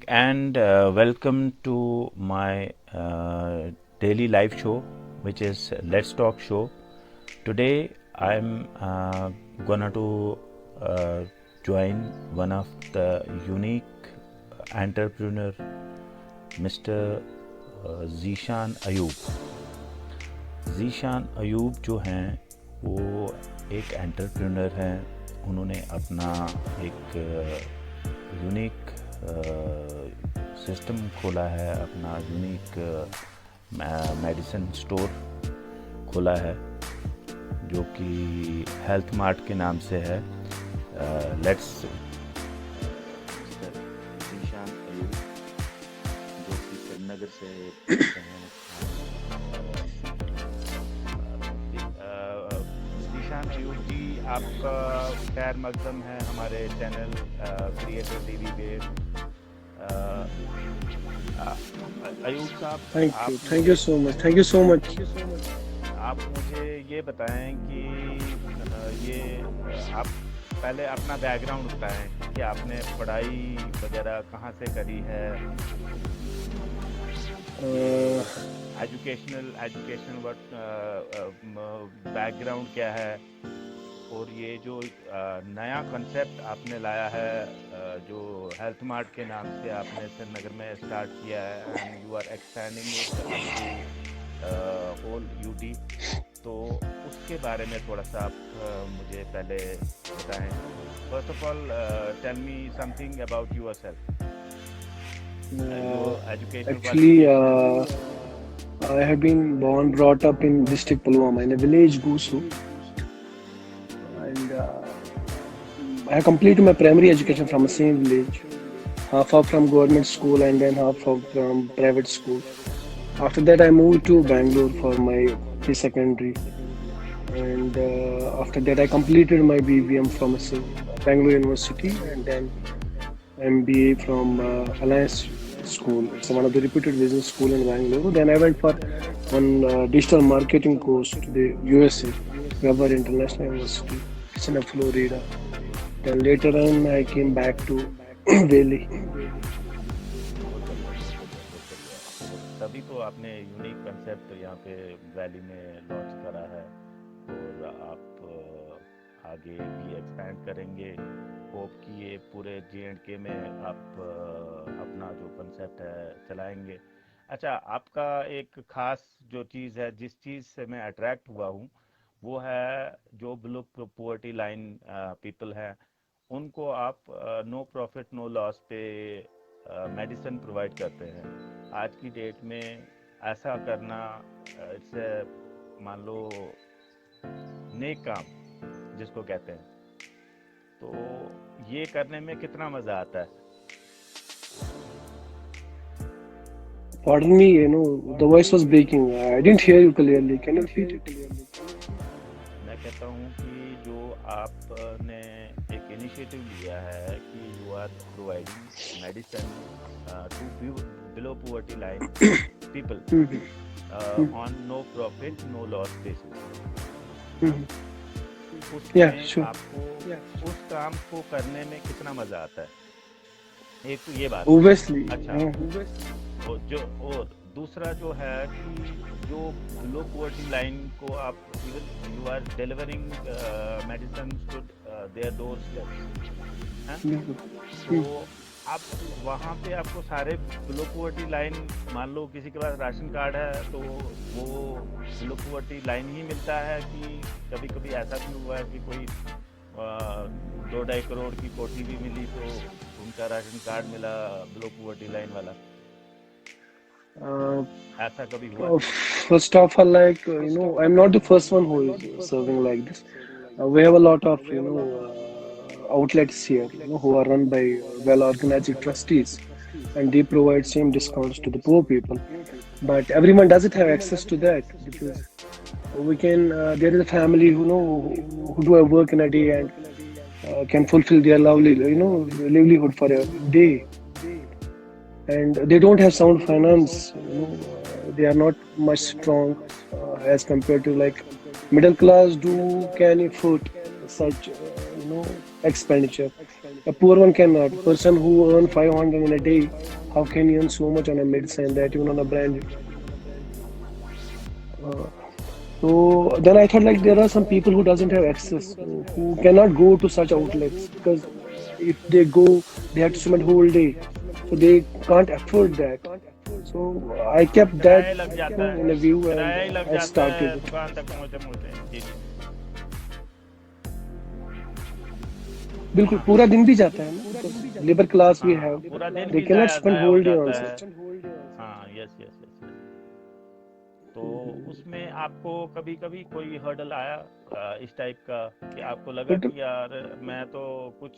and welcome to my daily live show, which is Let's Talk Show. Today, I'm gonna to join one of the unique entrepreneur, Mr. Zishan Ayub. Zeeshan Ayub जो हैं वो एक entrepreneur हैं. उन्होंने अपना एक unique system खोला है, अपना यूनिक मेडिसिन स्टोर खोला है जो कि हेल्थ मार्ट के नाम से है. लेट्स ज़ीशान अयूब जो कि श्रीनगर से हैं. ज़ीशान अयूब जी, आपका खैर मकदम है हमारे चैनल क्रिएटर टीवी पे. अयूब साहब, थैंक यू सो मच. आप मुझे ये बताएं कि ये आप पहले अपना बैकग्राउंड बताएं कि आपने पढ़ाई वगैरह कहाँ से करी है, एजुकेशनल बैकग्राउंड क्या है, और ये जो नया कंसेप्ट आपने लाया है जो हेल्थ मार्ट के नाम से आपने श्रीनगर में स्टार्ट किया है and you are expending it whole UT, तो उसके बारे में थोड़ा सा आप मुझे पहले बताएं. First of all tell me something about yourself. Actually, I have been brought up in district Pulwama in a village Gusu, and I have completed my primary education from the same village, half from government school and then half from private school. After that, I moved to Bangalore for my pre-secondary, and after that, I completed my BBM from Bangalore University, and then MBA from Alliance School. It's one of the reputed business school in Bangalore. Then I went for one digital marketing course to the USA, Weber International University. It's in Florida. Then later on, I came back to Delhi. तभी तो आपने unique concept यहाँ पे valley में launch करा है और आप आगे भी एक्सपेंड करेंगे. होप कि ये पूरे J&K में आप अपना जो कंसेप्ट है चलाएंगे. अच्छा, आपका एक ख़ास जो चीज़ है, जिस चीज़ से मैं अट्रैक्ट हुआ हूँ, वो है जो बिलो पॉवर्टी लाइन पीपल हैं, उनको आप नो प्रॉफिट नो लॉस पे मेडिसिन प्रोवाइड करते हैं. आज की डेट में ऐसा करना इट्स मान लो नेक काम जिसको कहते हैं, तो ये करने में कितना मज़ा आता है. Pardon me, the voice was breaking. I didn't hear you clearly. Can you repeat it? मैं कहता हूँ कि जो आपने एक इनिशिएटिव लिया है कि you are providing medicine to below poverty line people on no profit no loss basis, उसमें आपको उस काम को करने में कितना मजा आता है. एक तो ये बात. Obviously. अच्छा, और दूसरा जो है कि जो लो पॉवर्टी लाइन को आप even you are delivering medicine to their door step, तो आप वहाँ पे आपको सारे लो पॉवर्टी लाइन, मान लो किसी के पास राशन कार्ड है तो वो लो पॉवर्टी लाइन ही मिलता है, कि कभी कभी ऐसा भी हुआ है कि कोई 2-2.5 करोड़ की कोठी भी मिली तो उनका राशन कार्ड मिला लो पॉवर्टी लाइन वाला, ऐसा कभी हुआ? First of all, I'm not the first one who is serving like this. We have a lot of outlets here, who are run by well-organized trustees, and they provide same discounts to the poor people. But everyone doesn't have access to that, because we can. There is a family who do a work in a day and can fulfill their livelihood for a day, and they don't have sound finance. They are not much strong as compared to like middle class can afford such expenditure. A poor one cannot. Person who earn 500 in a day, how can he earn so much on a medicine, that even on a brand? Uh, so then I thought like there are some people who doesn't have access, who cannot go to such outlets, because if they go, they have to spend whole day, so they can't afford that. So I kept that, किराया ही लग जाता in a है, view, and किराया ही लग I जाता है started it. दुकान तक पहुँचते पहुँचते। जी जी। बिल्कुल हाँ पूरा दिन भी जाता है ना, because लेबर क्लास we हाँ, have, पूरा दिन they भी cannot जाया spend ज़ाया हो whole day on जाता है। such. हाँ, यस यस यस यस। तो उसमें आपको कभी कभी कोई हर्डल आया इस टाइप का, कि आपको लगा But कि यार मैं तो कुछ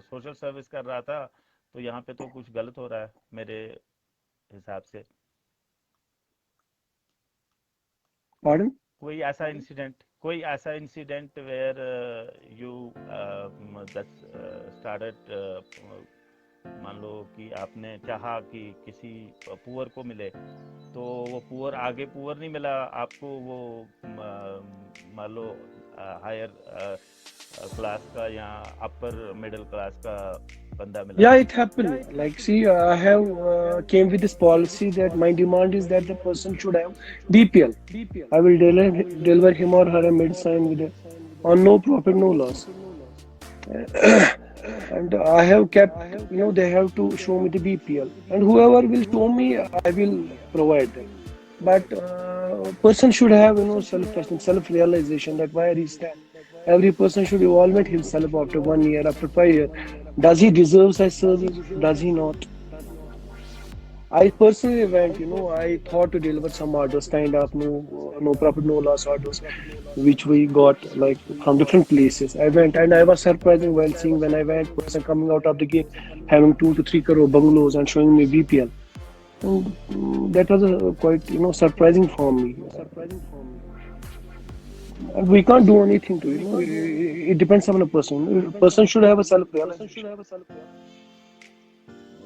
सोशल सर्विस कर रहा था, तो यहाँ पे तो कुछ गलत हो रहा है मेरे हिसाब से? pardon? कोई ऐसा इंसिडेंट वेयर यू स्टार्टेड, मान लो कि आपने चाहा कि किसी पुअर को मिले, तो वो पुअर आगे पुअर नहीं मिला आपको, वो मान लो हायर क्लास का या अपर मिडिल क्लास का बंदा मिला? Yeah, it happened. Like, see, I have came with this policy that my demand is that the person should have BPL. I will deliver him or her a medicine with on no profit, no loss. And I have kept, they have to show me the BPL, and whoever will show me, I will provide them. But person should have, self-esteem, self-realization that where he stand. Every person should evaluate himself after 1 year, after 5 years. Does he deserve such service? Does he not? I personally went, I thought to deliver some orders, kind of no profit, no loss orders, which we got like from different places. I went and I was surprising while seeing, when I went, person coming out of the gate having 2 to 3 crore bungalows and showing me BPL. And that was quite, surprising for me. And we can't do anything to, it depends on a person. Person should have a self-realization.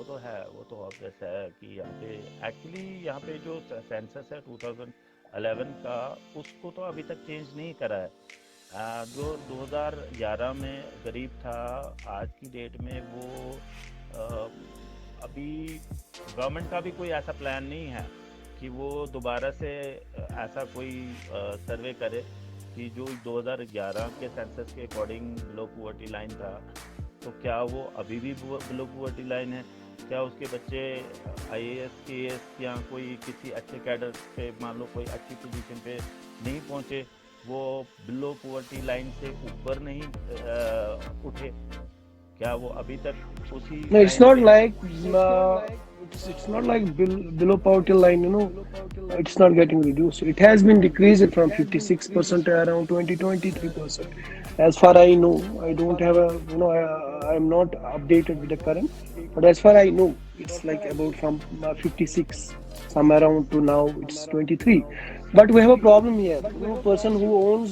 वो तो obvious है कि यहाँ पे actually यहाँ पे जो census है 2011 का, उसको तो अभी तक चेंज नहीं करा है। जो 2011 में गरीब था, आज की डेट में वो अभी गवर्नमेंट का भी कोई ऐसा प्लान नहीं है कि वो दोबारा से ऐसा कोई सर्वे करे कि जो 2011 के सेंसस के अकॉर्डिंग बिलो पॉवर्टी लाइन था, तो क्या वो अभी भी बिलो पॉवर्टी लाइन है? क्या उसके बच्चे आईएएस केएस या कोई किसी अच्छे कैडर पे, मान लो कोई अच्छी पोजीशन पे नहीं पहुंचे, वो बिलो पॉवर्टी लाइन से ऊपर नहीं उठे? क्या वो अभी तक उसी No, it's लाइन not पे like it's not like below poverty line. It's not getting reduced. It has been decreased from 56% to around 20-23%. As far I know, I don't have a, I'm not updated with the current, but as far I know, it's like about from 56 some around to now it's 23. But we have a problem here. Person who owns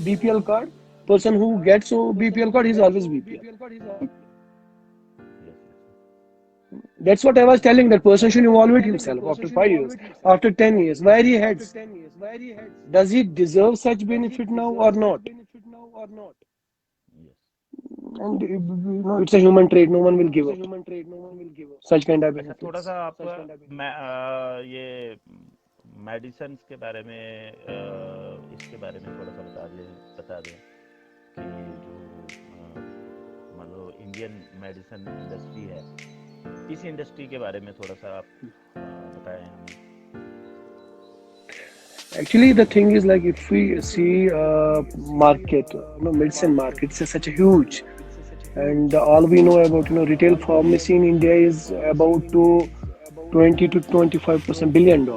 BPL card, person who gets a BPL card, he's always BPL. Yes, yes, That's what I was telling. That person should evaluate himself after 5 years, after 10 years, where he heads. Does he deserve such benefit now or not? yes. And it's a human trait. No one will give up such kind of अच्छा, थोड़ा सा benefits. आपका ये medicine के बारे में, इसके बारे में थोड़ा सा बता दें कि जो मान लो इंडियन मेडिसिन इंडस्ट्री है, इस इंडस्ट्री के बारे में थोड़ा सा आप बताएं हमें। Actually, the thing is, like, if we see market, medicine market is such a huge, and all we know about retail pharmacy in India is about to 20 to 25% $1 billion,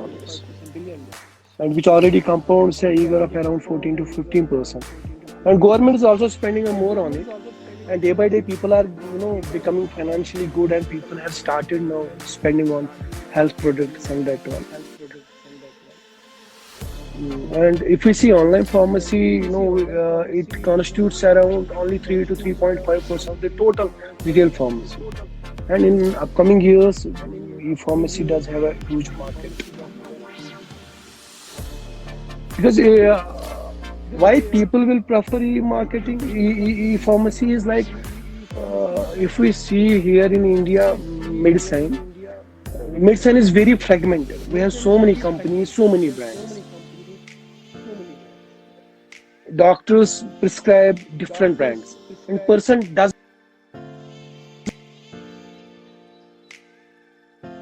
and which already compounds a year of around 14 to 15%. And government is also spending more on it. And day by day, people are becoming financially good, and people have started now spending on health products and that one. And if we see online pharmacy, it constitutes around only 3 to 3.5% of the total retail pharmacy. And in upcoming years, e-pharmacy does have a huge market. Because why people will prefer e-marketing, e-pharmacy is like if we see here in India, medicine is very fragmented. We have so many companies, so many brands. Doctors prescribe different brands, and person does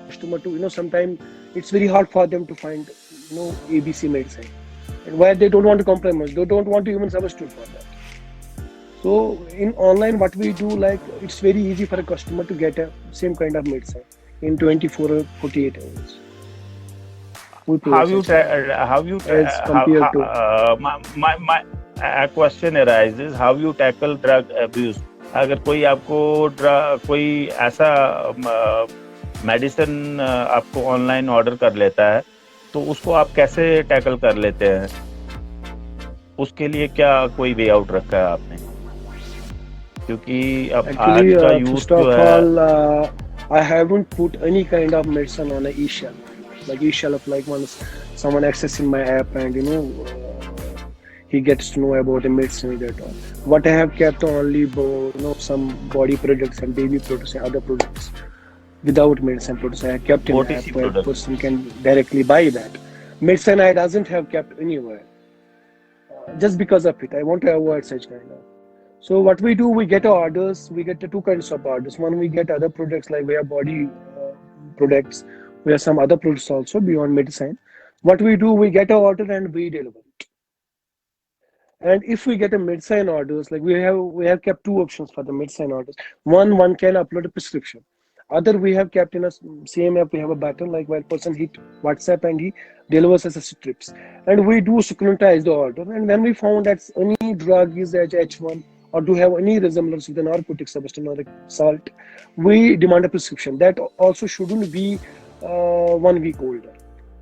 customer to sometimes it's very hard for them to find ABC medicine, and why they don't want to compromise, they don't want to even substitute for that. So in online, what we do, like, it's very easy for a customer to get a same kind of medicine in 24 or 48 hours. We How provide you such kind how you as compared to my question arises, how you tackle drug abuse? अगर कोई आपको कोई ऐसा medicine आपको online order कर लेता है, तो उसको आप कैसे टैकल कर लेते हैं? उसके लिए क्या कोई वे आउट रखा है आपने? क्योंकि अब आज actually का यूथ first जो of है, all, I haven't put any kind of medicine on a e-shelf, like e-shelf, like once someone accessing my app and he gets to know about the medicine that all. What I have kept only some body products and baby products and other products without medicine products. I have kept in the app OTC where product. person can directly buy that. Medicine I doesn't have kept anywhere. Just because of it, I want to avoid such kind of. So what we do, we get orders. We get the two kinds of orders. One, we get other products, like we have body products. We have some other products also beyond medicine. What we do, we get an order and we deliver it. And if we get a medicine orders, like we have kept two options for the medicine orders. One can upload a prescription. Other, we have kept in a same app. We have a button, like where person hit WhatsApp and he delivers us a strips. And we do scrutinize the order. And when we found that any drug is H1 or do have any resemblance with a narcotic substance or a salt, we demand a prescription. That also shouldn't be 1 week older.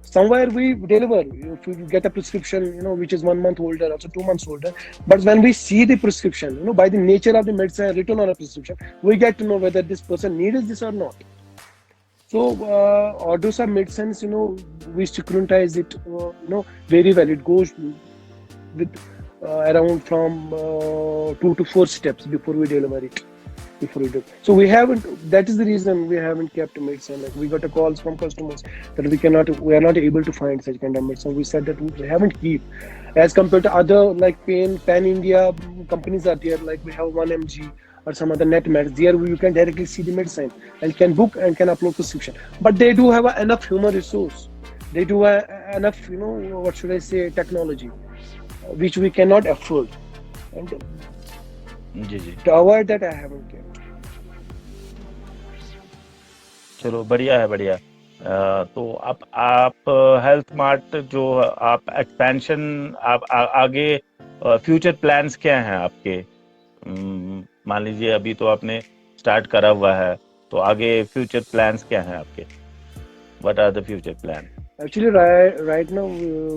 Somewhere we deliver. If we get a prescription, which is 1 month older, also 2 months older. But when we see the prescription, by the nature of the medicine written on a prescription, we get to know whether this person needs this or not. So orders of medicines, we scrutinize it, very well. It goes with around from 2 to 4 steps before we deliver it. So we haven't. That is the reason we haven't kept medicine. Like, we got a calls from customers that we are not able to find such kind of medicine. We said that we haven't keep, as compared to other like pan India companies are there. Like we have 1mg or some other net meds. There you can directly see the medicine and can book and can upload prescription. But they do have enough human resource. They do have enough, what should I say, technology, which we cannot afford. And जी जी, to avoid that, I haven't kept. चलो बढ़िया है, बढ़िया. तो अब आप health mart जो आप एक्सपेंशन, आप आगे फ्यूचर प्लान्स क्या हैं आपके? मान लीजिए अभी तो आपने स्टार्ट करा हुआ है, तो आगे फ्यूचर प्लान्स क्या हैं आपके? What are the future plan? Actually, right now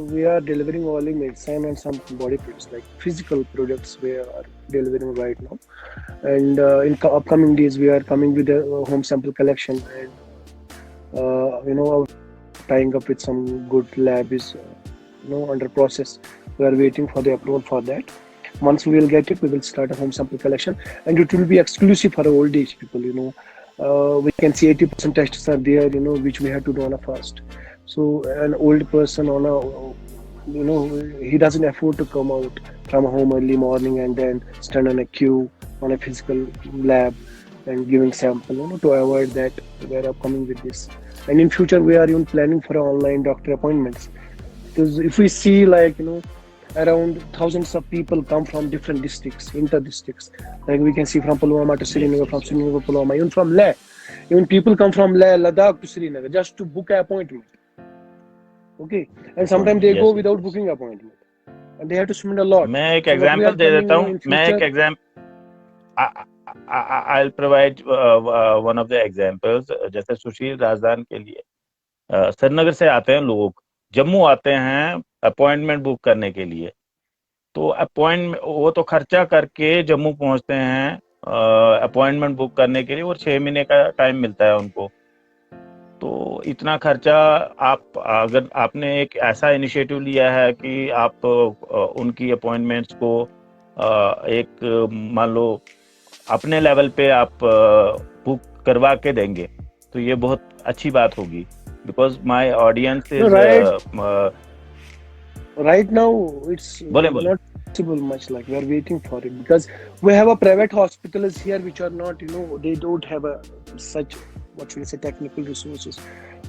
we are delivering only medicine and some body products, like physical products. We are delivering right now, and in upcoming days we are coming with a home sample collection, and tying up with some good lab is under process. We are waiting for the approval for that. Once we will get it, we will start a home sample collection, and it will be exclusive for old age people. We can see 80% tests are there, which we have to do on a fast. So an old person on a, he doesn't afford to come out from home early morning and then stand on a queue on a physical lab and giving sample, to avoid that. We are upcoming with this. And in future, we are even planning for online doctor appointments. Because if we see, like, around thousands of people come from different districts, inter-districts. Like we can see from Pulwama to Srinagar, from Srinagar to Pulwama, even from Leh. Even people come from Leh, Ladakh to Srinagar just to book an appointment. Okay, and sometimes they go without booking appointment, and they have to spend a lot. मैं एक example दे देता हूँ. I'll provide one of the examples. जैसे सुशील राजदान के लिए श्रीनगर से आते हैं लोग, जम्मू आते हैं अपॉइंटमेंट बुक करने के लिए. तो अपॉइंटमेंट वो तो खर्चा करके जम्मू पहुंचते हैं अपॉइंटमेंट बुक करने के लिए, और 6 महीने का टाइम मिलता है उनको. तो इतना खर्चा आप, अगर आपने एक ऐसा इनिशिएटिव लिया है कि आप उनकी अपॉइंटमेंट्स को एक मान लो अपने लेवल पे आप बुक करवा के देंगे तो ये बहुत अच्छी बात होगी, because my audience No, is right. Right now, it's बोले बोले। not possible much. Like we are waiting for it because we have a private hospitals here which are not, they don't have a such what should I say technical resources.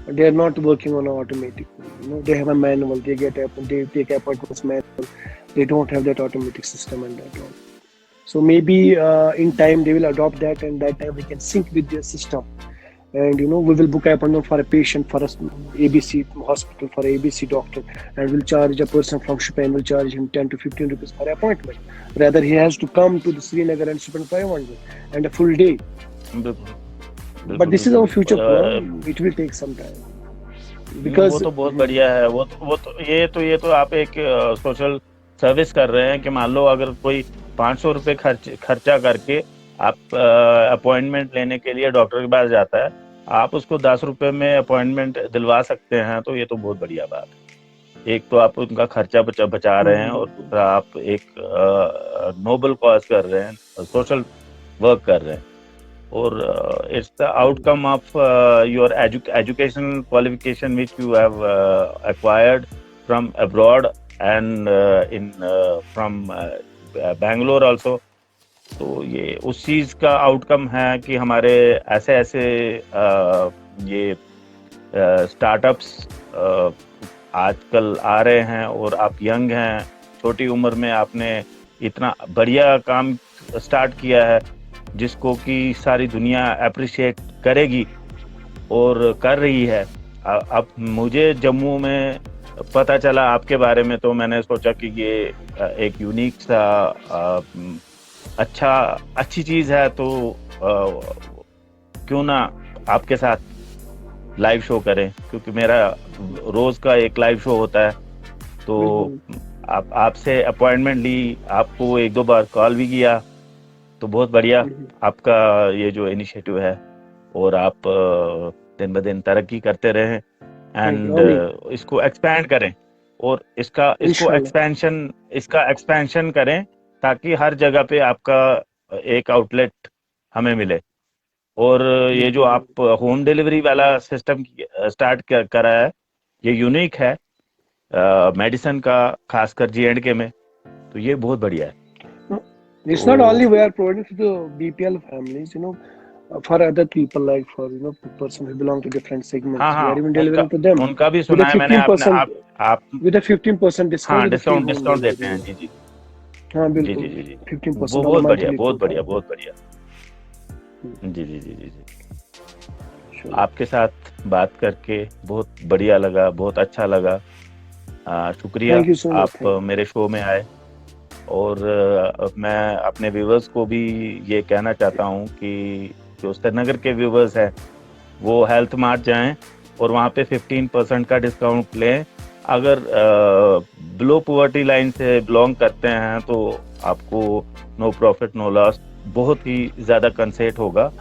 They are not working on automatic. They have a manual. They take appointments manual. They don't have that automatic system and that all. So maybe in time they will adopt that, and that time we can sync with their system. And we will book an appointment for a patient for a ABC hospital for a ABC doctor, and we'll charge a person from Shupin will charge him 10 to 15 rupees per appointment. Rather, he has to come to the Srinagar and spend 500 and a full day. बिल्कुल But बिल्कुल this is our बिल्कुल future plan. It will take some time because वो तो बहुत बढ़िया है। ये तो आप एक सोशल सर्विस कर रहे हैं कि मान लो अगर कोई 500 रुपये खर्चा करके आप अपॉइंटमेंट लेने के लिए डॉक्टर के पास जाता है, आप उसको 10 रुपये में अपॉइंटमेंट दिलवा सकते हैं, तो ये तो बहुत बढ़िया बात है। एक तो आप उनका खर्चा बचा रहे हैं और दूसरा आप एक नोबल कॉज कर रहे हैं, सोशल वर्क कर रहे हैं, और it's the outcome of your educational qualification which you have acquired from abroad and from Bangalore also। तो ये उस चीज का आउटकम है कि हमारे ऐसे ऐसे ये स्टार्टअप्स आजकल आ रहे हैं, और आप यंग हैं, छोटी उम्र में आपने इतना बढ़िया काम स्टार्ट किया है जिसको कि सारी दुनिया अप्रिशिएट करेगी और कर रही है। अब मुझे जम्मू में पता चला आपके बारे में, तो मैंने सोचा कि ये एक यूनिक सा अच्छी चीज है, तो क्यों ना आपके साथ लाइव शो करें, क्योंकि मेरा रोज का एक लाइव शो होता है। तो आपसे अपॉइंटमेंट ली, आपको 1-2 बार कॉल भी किया, तो बहुत बढ़िया आपका ये जो इनिशिएटिव है, और आप दिन ब दिन तरक्की करते रहें एंड इसको एक्सपैंड करें, और इसका एक्सपेंशन करें ताकि हर जगह पे आपका एक आउटलेट हमें मिले। और ये जो आप होम डिलीवरी वाला सिस्टम स्टार्ट करा है, ये यूनिक है मेडिसिन का, खासकर J&K में, तो ये बहुत बढ़िया है। It's not only we are providing to the BPL families, for other people, like for person who belong to different segments. हाँ, we are even delivering to them. उनका भी सुना है मैंने। आप with a 15% discount. हाँ, डिस्काउंट देते हैं। जी। हाँ बिल्कुल। जी। 15% बहुत बढ़िया। जी। आपके साथ बात करके बहुत बढ़िया लगा, बहुत अच्छा लगा। शुक्रिया आप मेरे शो में आए, और मैं अपने व्यूवर्स को भी ये कहना चाहता हूँ कि जो श्रीनगर के व्यूवर्स हैं वो हेल्थ मार्ट जाएं और वहाँ पे 15% का डिस्काउंट लें। अगर बिलो पॉवर्टी लाइन से बिलोंग करते हैं तो आपको नो प्रॉफिट नो लॉस बहुत ही ज़्यादा कंसेट होगा।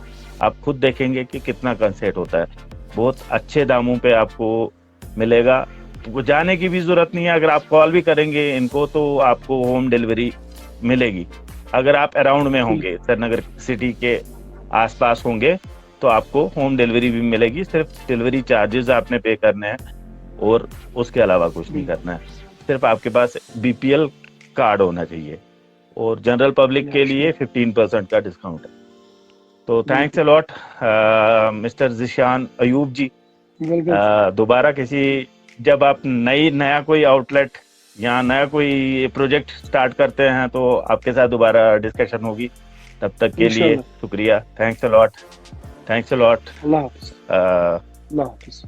आप खुद देखेंगे कि कितना कंसेट होता है, बहुत अच्छे दामों पे आपको मिलेगा। तो जाने की भी ज़रूरत नहीं है, अगर आप कॉल भी करेंगे इनको तो आपको होम डिलीवरी मिलेगी। अगर आप अराउंड में होंगे, श्रीनगर सिटी के आसपास होंगे, तो आपको होम डिलीवरी भी मिलेगी। सिर्फ डिलीवरी चार्जेस आपने पे करने हैं और उसके अलावा कुछ नहीं करना है। सिर्फ आपके पास BPL कार्ड होना चाहिए, और जनरल पब्लिक के लिए 15% का डिस्काउंट है। तो thanks a lot mister Zeeshan Ayub ji. दोबारा जब आप नया कोई आउटलेट या नया कोई प्रोजेक्ट स्टार्ट करते हैं तो आपके साथ दोबारा डिस्कशन होगी। तब तक के लिए शुक्रिया। Thanks a lot. अल्लाह हाफ़िज़। अल्लाह हाफ़िज़।